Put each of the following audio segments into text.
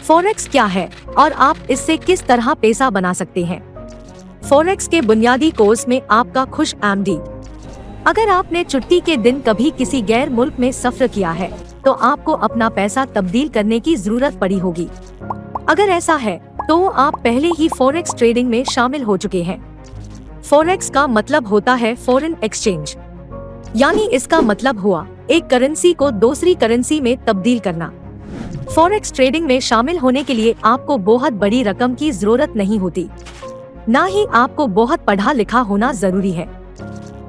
Forex क्या है और आप इससे किस तरह पैसा बना सकते हैं? फॉरेक्स के बुनियादी कोर्स में आपका खुश आमदीद। अगर आपने छुट्टी के दिन कभी किसी गैर मुल्क में सफर किया है तो आपको अपना पैसा तब्दील करने की जरूरत पड़ी होगी। अगर ऐसा है तो आप पहले ही फॉरेक्स ट्रेडिंग में शामिल हो चुके हैं। फॉरेक्स का मतलब होता है फॉरेन एक्सचेंज, यानी इसका मतलब हुआ एक करेंसी को दूसरी करेंसी में तब्दील करना। फॉरेक्स ट्रेडिंग में शामिल होने के लिए आपको बहुत बड़ी रकम की जरूरत नहीं होती, ना ही आपको बहुत पढ़ा लिखा होना जरूरी है।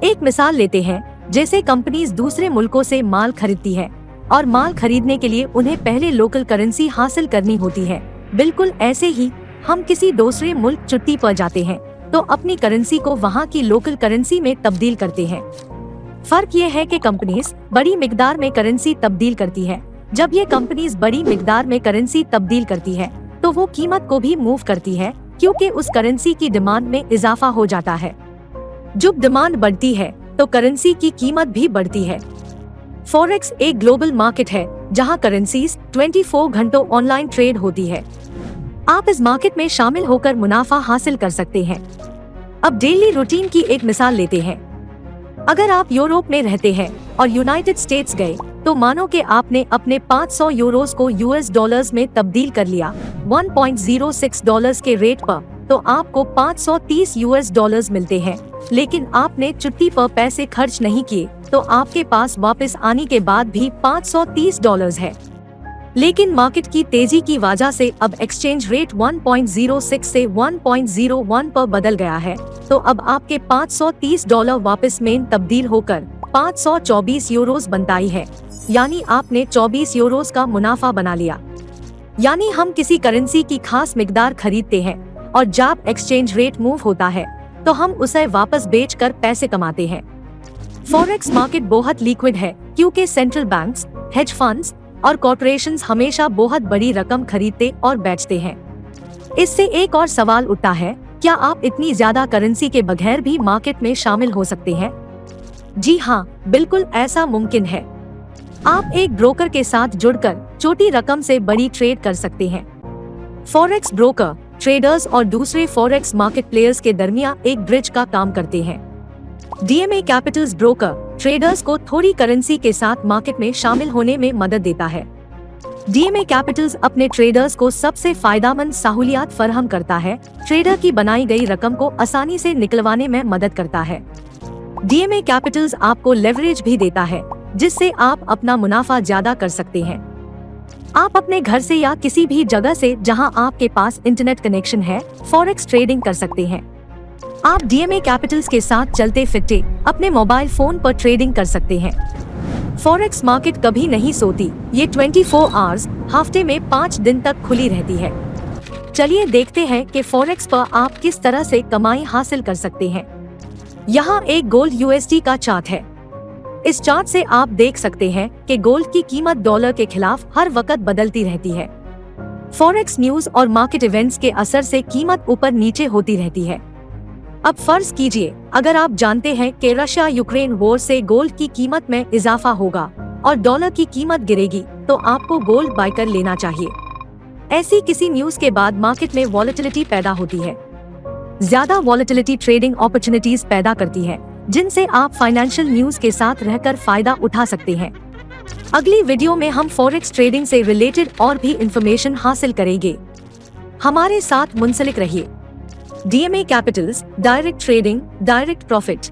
एक मिसाल लेते हैं, जैसे कंपनीज दूसरे मुल्कों से माल खरीदती है और माल खरीदने के लिए उन्हें पहले लोकल करेंसी हासिल करनी होती है। बिल्कुल ऐसे ही हम किसी दूसरे मुल्क छुट्टी पर जाते हैं तो अपनी करेंसी को वहाँ की लोकल करेंसी में तब्दील करते हैं। फर्क ये है कि कंपनीज बड़ी मिकदार में करेंसी तब्दील करती है। जब ये कंपनीज बड़ी मिकदार में करेंसी तब्दील करती है तो वो कीमत को भी मूव करती है, क्योंकि उस करेंसी की डिमांड में इजाफा हो जाता है। जब डिमांड बढ़ती है तो करेंसी की कीमत भी बढ़ती है। फॉरेक्स एक ग्लोबल मार्केट है जहां करेंसीज 24 घंटों ऑनलाइन ट्रेड होती है। आप इस मार्केट में शामिल होकर मुनाफा हासिल कर सकते हैं। अब डेली रूटीन की एक मिसाल लेते हैं। अगर आप यूरोप में रहते हैं और यूनाइटेड स्टेट्स गए तो मानो कि आपने अपने 500 यूरोस को यूएस डॉलर्स में तब्दील कर लिया 1.06 डॉलर्स के रेट पर, तो आपको 530 यूएस डॉलर्स मिलते हैं। लेकिन आपने छुट्टी पर पैसे खर्च नहीं किए तो आपके पास वापस आने के बाद भी 530 डॉलर्स है। लेकिन मार्केट की तेजी की वजह से अब एक्सचेंज रेट 1.06 से 1.01 पर बदल गया है, तो अब आपके 530 डॉलर वापस में तब्दील होकर 524 यूरोस बनताई है, यानी आपने 24 यूरोस का मुनाफा बना लिया। यानी हम किसी करेंसी की खास मिकदार खरीदते हैं और जब एक्सचेंज रेट मूव होता है तो हम उसे वापस बेचकर पैसे कमाते हैं। फॉरेक्स मार्केट बहुत लिक्विड है क्योंकि सेंट्रल बैंक्स, हेज फंड्स और कॉर्पोरेशंस हमेशा बहुत बड़ी रकम खरीदते और बेचते हैं। इससे एक और सवाल उठता है, क्या आप इतनी ज्यादा करेंसी के बगैर भी मार्केट में शामिल हो सकते हैं? जी हाँ, बिल्कुल ऐसा मुमकिन है। आप एक ब्रोकर के साथ जुड़कर छोटी रकम से बड़ी ट्रेड कर सकते हैं। फॉरेक्स ब्रोकर ट्रेडर्स और दूसरे फॉरेक्स मार्केट प्लेयर्स के दरमियान एक ब्रिज का काम करते हैं। डीएमए कैपिटल्स ब्रोकर ट्रेडर्स को थोड़ी करेंसी के साथ मार्केट में शामिल होने में मदद देता है। डीएमए कैपिटल्स अपने ट्रेडर्स को सबसे फायदेमंद सहूलियत फराहम करता है, ट्रेडर की बनाई गई रकम को आसानी से निकलवाने में मदद करता है। डीएमए कैपिटल्स आपको लेवरेज भी देता है, जिससे आप अपना मुनाफा ज्यादा कर सकते हैं। आप अपने घर से या किसी भी जगह से जहां आपके पास इंटरनेट कनेक्शन है, फॉरेक्स ट्रेडिंग कर सकते हैं। आप डीएमए कैपिटल्स के साथ चलते फिरते अपने मोबाइल फोन पर ट्रेडिंग कर सकते हैं। फॉरेक्स मार्केट कभी नहीं सोती, ये 24 आवर्स हफ्ते में 5 दिन तक खुली रहती है। चलिए देखते हैं कि फॉरेक्स पर आप किस तरह से कमाई हासिल कर सकते हैं। यहाँ एक गोल्ड यूएसडी का चार्ट है। इस चार्ट से आप देख सकते हैं कि गोल्ड की कीमत डॉलर के खिलाफ हर वक्त बदलती रहती है। फॉरेक्स न्यूज और मार्केट इवेंट्स के असर से कीमत ऊपर नीचे होती रहती है। अब फर्ज कीजिए, अगर आप जानते हैं कि रशिया यूक्रेन वॉर से गोल्ड की कीमत में इजाफा होगा और डॉलर की कीमत गिरेगी, तो आपको गोल्ड बाय कर लेना चाहिए। ऐसी किसी न्यूज के बाद मार्केट में वॉलेटिलिटी पैदा होती है। ज्यादा वॉलेटिलिटी ट्रेडिंग अपॉर्चुनिटीज पैदा करती है, जिनसे आप फाइनेंशियल न्यूज के साथ रहकर फायदा उठा सकते हैं। अगली वीडियो में हम फॉरेक्स ट्रेडिंग से रिलेटेड और भी इंफॉर्मेशन हासिल करेंगे। हमारे साथ मुंसलिक रहिए। DMA Capitals, direct trading, direct profit.